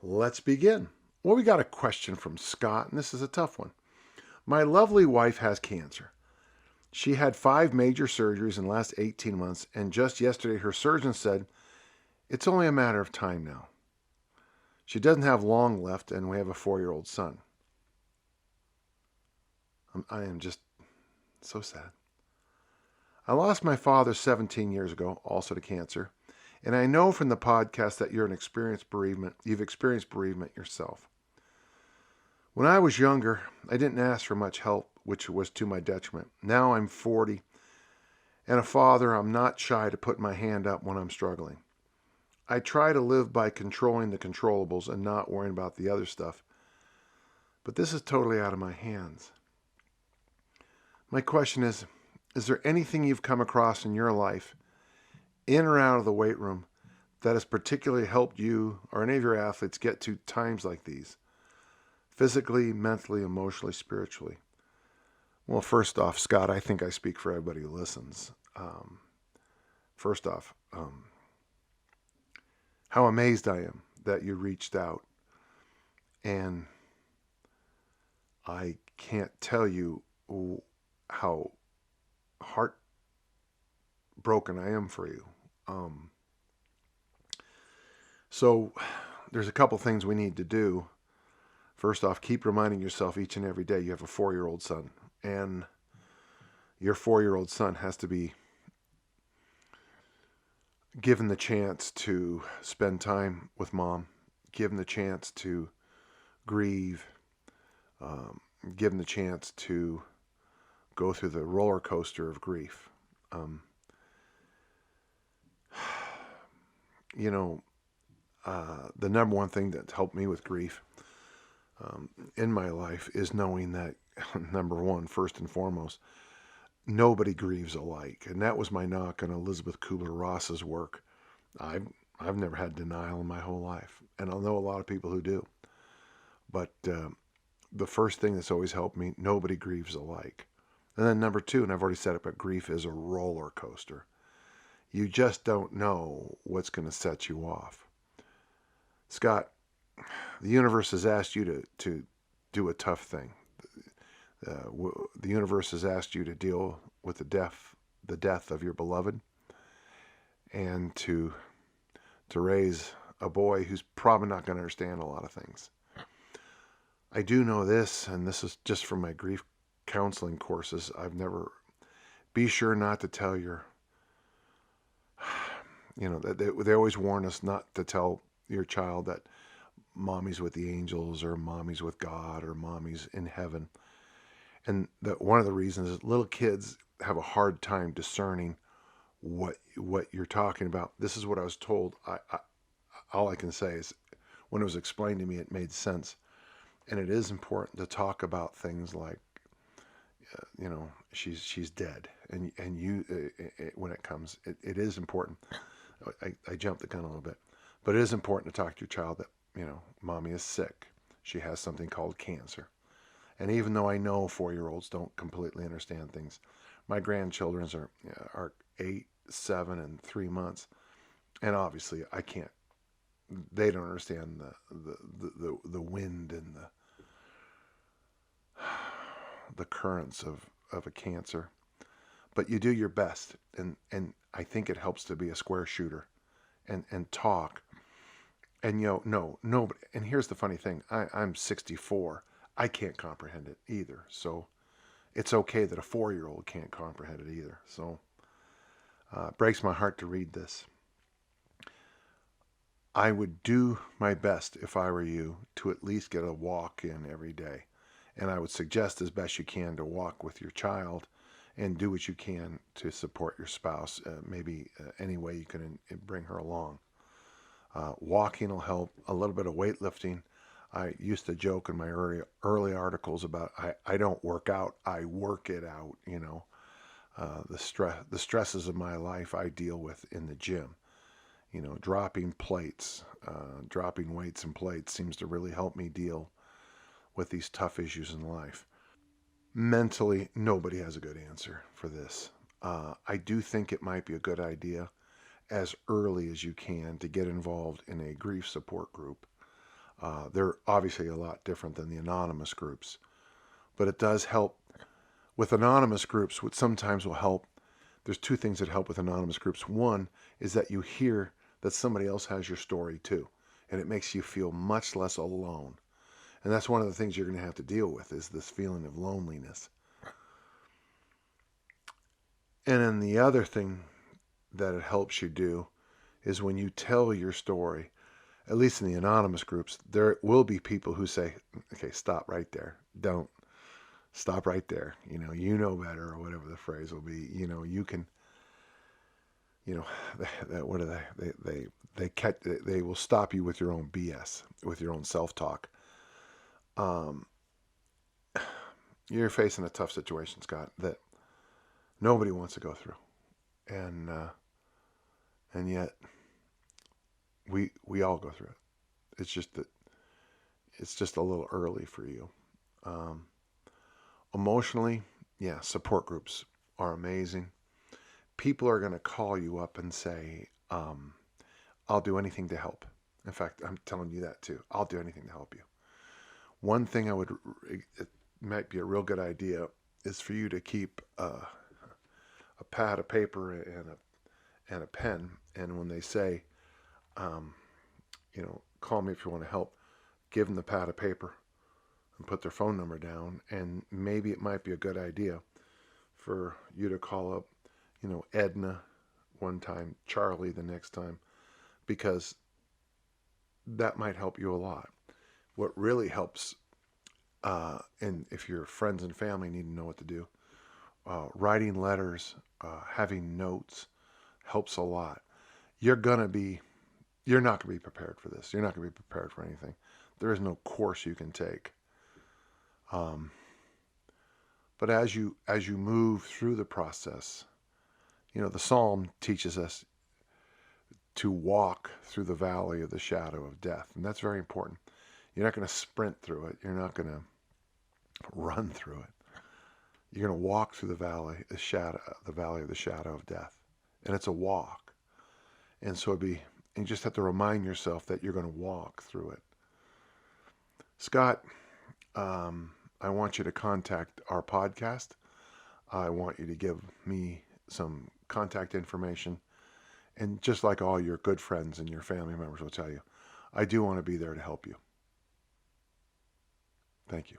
Let's begin. Well, we got a question from Scott, and this is a tough one. My lovely wife has cancer. She had 5 major surgeries in the last 18 months, and just yesterday her surgeon said it's only a matter of time now. She doesn't have long left, and we have a 4-year-old son. I am just so sad. I lost my father 17 years ago, also to cancer, and I know from the podcast that you've experienced bereavement yourself. When I was younger, I didn't ask for much help, which was to my detriment. Now I'm 40 and a father. I'm not shy to put my hand up when I'm struggling. I try to live by controlling the controllables and not worrying about the other stuff. But this is totally out of my hands. My question is there anything you've come across in your life, in or out of the weight room, that has particularly helped you or any of your athletes get to times like these? Physically, mentally, emotionally, spiritually? Well, first off, Scott, I think I speak for everybody who listens. First off, how amazed I am that you reached out. And I can't tell you how heartbroken I am for you. So there's a couple things we need to do. First off, keep reminding yourself each and every day you have a 4-year-old son. And your 4-year-old son has to be given the chance to spend time with mom, given the chance to grieve, given the chance to go through the roller coaster of grief. The number one thing that's helped me with grief in my life is knowing that, number one, first and foremost, nobody grieves alike. And that was my knock on Elizabeth Kubler-Ross's work. I've never had denial in my whole life, and I know a lot of people who do. But the first thing that's always helped me, nobody grieves alike. And then number two, and I've already said it, but grief is a roller coaster. You just don't know what's going to set you off. Scott, the universe has asked you to do a tough thing. The universe has asked you to deal with the death of your beloved, and to raise a boy who's probably not going to understand a lot of things. I do know this, and this is just from my grief counseling courses. Be sure not to tell they always warn us not to tell your child that mommy's with the angels, or mommy's with God, or mommy's in heaven. And one of the reasons is little kids have a hard time discerning what you're talking about. This is what I was told. All I can say is, when it was explained to me, it made sense. And it is important to talk about things like, she's dead, and you, when it comes, it is important. I jumped the gun a little bit, but it is important to talk to your child that, mommy is sick. She has something called cancer. And even though I know 4-year-olds don't completely understand things, my grandchildren are 8, 7, and 3 months, and obviously I can't. They don't understand the wind and the currents of a cancer. But you do your best, and I think it helps to be a square shooter and talk. And nobody. And here's the funny thing: I'm 64. I can't comprehend it either. So it's okay that a 4-year-old can't comprehend it either. So it breaks my heart to read this. I would do my best, if I were you, to at least get a walk in every day. And I would suggest as best you can to walk with your child, and do what you can to support your spouse. Maybe any way you can bring her along. Walking will help. A little bit of weightlifting. I used to joke in my early articles about I don't work out, I work it out. The stresses of my life I deal with in the gym. Dropping plates, dropping weights and plates seems to really help me deal with these tough issues in life. Mentally, nobody has a good answer for this. I do think it might be a good idea, as early as you can, to get involved in a grief support group. They're obviously a lot different than the anonymous groups, but it does help. With anonymous groups, what sometimes will help, there's two things that help with anonymous groups. One is that you hear that somebody else has your story too, and it makes you feel much less alone. And that's one of the things you're going to have to deal with, is this feeling of loneliness. And then the other thing that it helps you do is when you tell your story, at least in the anonymous groups, there will be people who say, okay, stop right there. Don't stop right there. You know better, or whatever the phrase will be. You can, what are they will stop you with your own BS, with your own self-talk. You're facing a tough situation, Scott, that nobody wants to go through. And yet we all go through it. It's just that it's just a little early for you. Emotionally, yeah, support groups are amazing. People are going to call you up and say, I'll do anything to help. In fact, I'm telling you that too. I'll do anything to help you. One thing it might be a real good idea is for you to keep a pad of paper and a pen. And when they say, call me if you want to help, give them the pad of paper and put their phone number down. And maybe it might be a good idea for you to call up, Edna one time, Charlie the next time, because that might help you a lot. What really helps, and if your friends and family need to know what to do, writing letters, having notes helps a lot. You're not going to be prepared for this. You're not going to be prepared for anything. There is no course you can take. But as you move through the process, the Psalm teaches us to walk through the valley of the shadow of death, and that's very important. You're not going to sprint through it. You're not going to run through it. You're going to walk through the valley of the shadow of death, and it's a walk. And so you just have to remind yourself that you're going to walk through it. Scott, I want you to contact our podcast. I want you to give me some contact information. And just like all your good friends and your family members will tell you, I do want to be there to help you. Thank you.